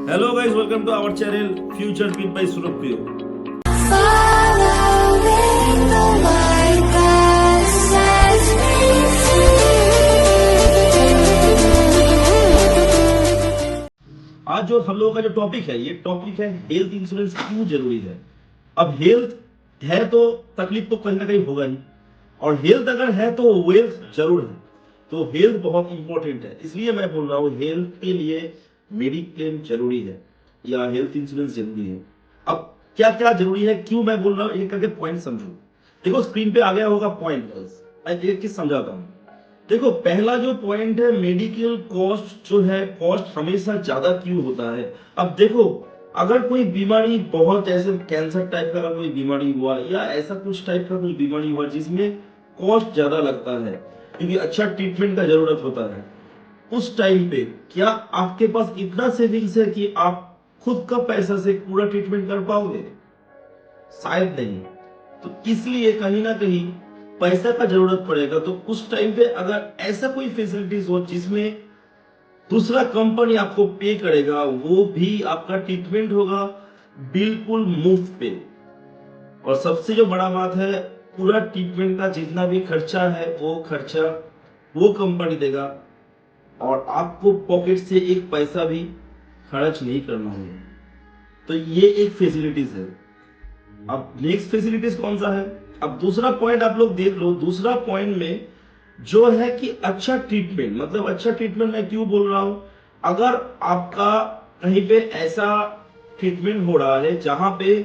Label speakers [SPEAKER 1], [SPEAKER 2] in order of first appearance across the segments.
[SPEAKER 1] Hello guys, welcome to our channel Future Beat by Surabhiyo.
[SPEAKER 2] Following the light that sets me free.
[SPEAKER 1] आज जो हम लोगों का जो टॉपिक है, ये टॉपिक है हेल्थ इंश्योरेंस क्यों जरूरी है। अब हेल्थ है तो तकलीफ तो कहीं ना कहीं होगा ही, और हेल्थ अगर है तो वेल्थ जरूर है। तो हेल्थ बहुत इंपॉर्टेंट है, इसलिए मैं बोल रहा हूँ हेल्थ के लिए मेडिक्लेम जरूरी है या हेल्थ इंश्योरेंस जरूरी है। अब क्या क्या जरूरी है, क्यों मैं बोल रहा हूँ, एक करके पॉइंट समझो। देखो स्क्रीन पे आ गया होगा पॉइंट, मैं एक चीज समझाता हूँ। देखो पहला जो पॉइंट है, मेडिकल कॉस्ट जो है, कॉस्ट हमेशा ज्यादा क्यों होता है। अब देखो अगर कोई बीमारी बहुत ऐसे कैंसर टाइप का कोई बीमारी हुआ या ऐसा कुछ टाइप का कोई बीमारी हुआ जिसमें कॉस्ट ज्यादा लगता है क्योंकि अच्छा ट्रीटमेंट का जरूरत होता है, उस टाइम पे क्या आपके पास इतना सेविंग्स है कि आप खुद का पैसा से पूरा ट्रीटमेंट कर पाओगे? शायद नहीं। तो इसलिए कहीं ना कहीं पैसा का जरूरत पड़ेगा। तो उस टाइम पे अगर ऐसा कोई फैसिलिटीज हो जिसमें दूसरा कंपनी आपको पे करेगा, वो भी आपका ट्रीटमेंट होगा बिल्कुल मुफ्त पे, और सबसे जो बड़ा बात है, पूरा ट्रीटमेंट का जितना भी खर्चा है वो खर्चा वो कंपनी देगा और आपको पॉकेट से एक पैसा भी खर्च नहीं करना होगा। तो ये एक फैसिलिटीज है। अब नेक्स्ट फैसिलिटीज कौन सा है? अब दूसरा पॉइंट आप लोग देख लो। दूसरा पॉइंट में जो है कि अच्छा ट्रीटमेंट, मतलब अच्छा ट्रीटमेंट मैं क्यों बोल रहा हूं, अगर आपका कहीं पे ऐसा ट्रीटमेंट हो रहा है जहां पे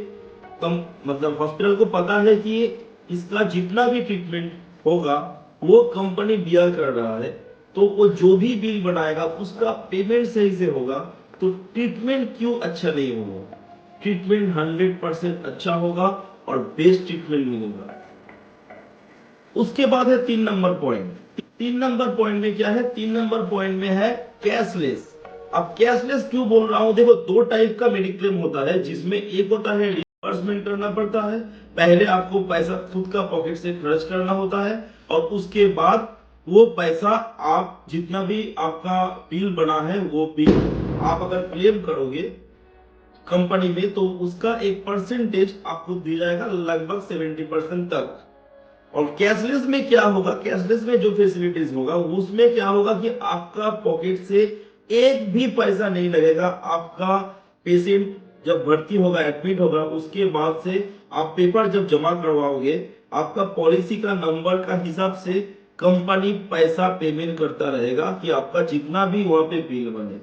[SPEAKER 1] मतलब हॉस्पिटल को पता है कि इसका जितना भी ट्रीटमेंट होगा वो कंपनी बियर कर रहा है, तो वो जो भी बिल बनाएगा उसका पेमेंट सही से होगा, तो ट्रीटमेंट क्यों अच्छा नहीं होगा? ट्रीटमेंट 100% अच्छा होगा और बेस्ट ट्रीटमेंट मिलेगा। उसके बाद है 3 नंबर पॉइंट। 3 नंबर पॉइंट में क्या है? 3 नंबर पॉइंट में है कैशलेस। अब कैशलेस क्यों बोल रहा हूं? देखो दो टाइप का मेडिक्लेम होता है, जिसमें एक होता है रिइंबर्समेंट करना पड़ता है, पहले आपको पैसा खुद का पॉकेट से खर्च करना होता है, और उसके बाद वो पैसा आप जितना भी आपका बिल बना है वो बिल आप अगर क्लेम करोगे कंपनी में तो उसका एक परसेंटेज आपको दिया जाएगा, लगभग 70% तक। और कैशलेस में क्या होगा? कैशलेस में जो फैसिलिटीज होगा उसमें क्या होगा कि आपका पॉकेट से एक भी पैसा नहीं लगेगा। आपका पेशेंट जब भर्ती होगा, एडमिट होगा, उसके बाद से आप पेपर जब जमा करवाओगे, आपका पॉलिसी का नंबर का हिसाब से कंपनी पैसा पेमेंट करता रहेगा कि आपका जितना भी वहां पे बिल बने।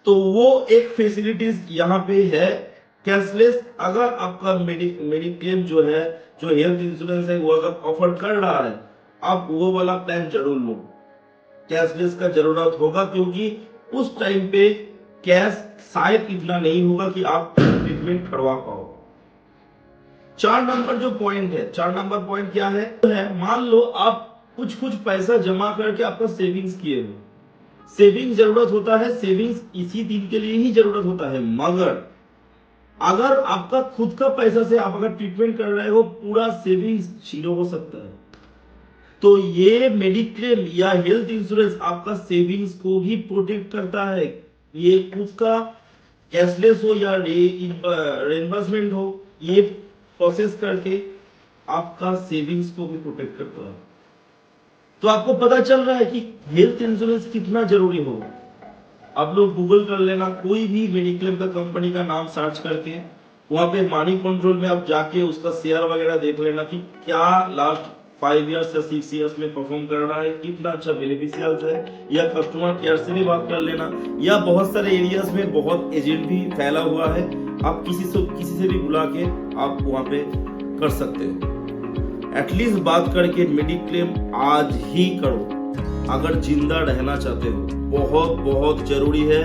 [SPEAKER 1] तो वो एक फैसिलिटीज यहाँ पे है कैशलेस। अगर आपका मेडिक्लेम जो है, जो हेल्थ इंश्योरेंस है, वो अगर ऑफर कर रहा है, आप वो वाला प्लान जरूर लो। कैशलेस का जरूरत होगा क्योंकि उस टाइम पे कैश शायद इतना नहीं होगा कि आप ट्रीटमेंट करवा पाओ। 4 नंबर जो पॉइंट है, 4 नंबर पॉइंट क्या है? मान लो आप कुछ पैसा जमा करके आपका सेविंग्स किए हो, सेविंग जरूरत होता है, सेविंग्स इसी दिन के लिए ही जरूरत होता है, मगर अगर आपका खुद का पैसा से आप अगर ट्रीटमेंट कर रहे हो, पूरा सेविंग्स जीरो हो सकता है। तो ये मेडिक्लेम या हेल्थ इंश्योरेंस आपका सेविंग्स को भी प्रोटेक्ट करता है। ये उसका कैशलेस हो या रिइंबर्समेंट हो, ये प्रोसेस करके आपका सेविंग्स को भी प्रोटेक्ट करता है। तो आपको पता चल रहा है कि हेल्थ इंश्योरेंस कितना जरूरी हो। आप लोग गूगल कर लेना, कोई भी मेडिक्लेम का कंपनी का नाम सर्च करके वहां पे मनी कंट्रोल में आप जाके उसका शेयर वगैरह देख लेना कि क्या लास्ट 5 इयर्स या 6 इयर्स में परफॉर्म कर रहा है, कितना अच्छा बेनिफिशियल्स है, या कस्टमर केयर से भी बात कर लेना, या बहुत सारे एरियाज में बहुत एजेंट भी फैला हुआ है, आप किसी से भी बुला के आप वहां पे कर सकते हो। एटलीस्ट बात करके मेडिक्लेम आज ही करो अगर जिंदा रहना चाहते हो। बहुत बहुत जरूरी है,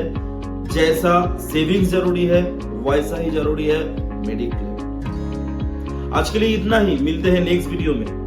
[SPEAKER 1] जैसा सेविंग्स जरूरी है वैसा ही जरूरी है मेडिक्लेम। आज के लिए इतना ही, मिलते हैं नेक्स्ट वीडियो में।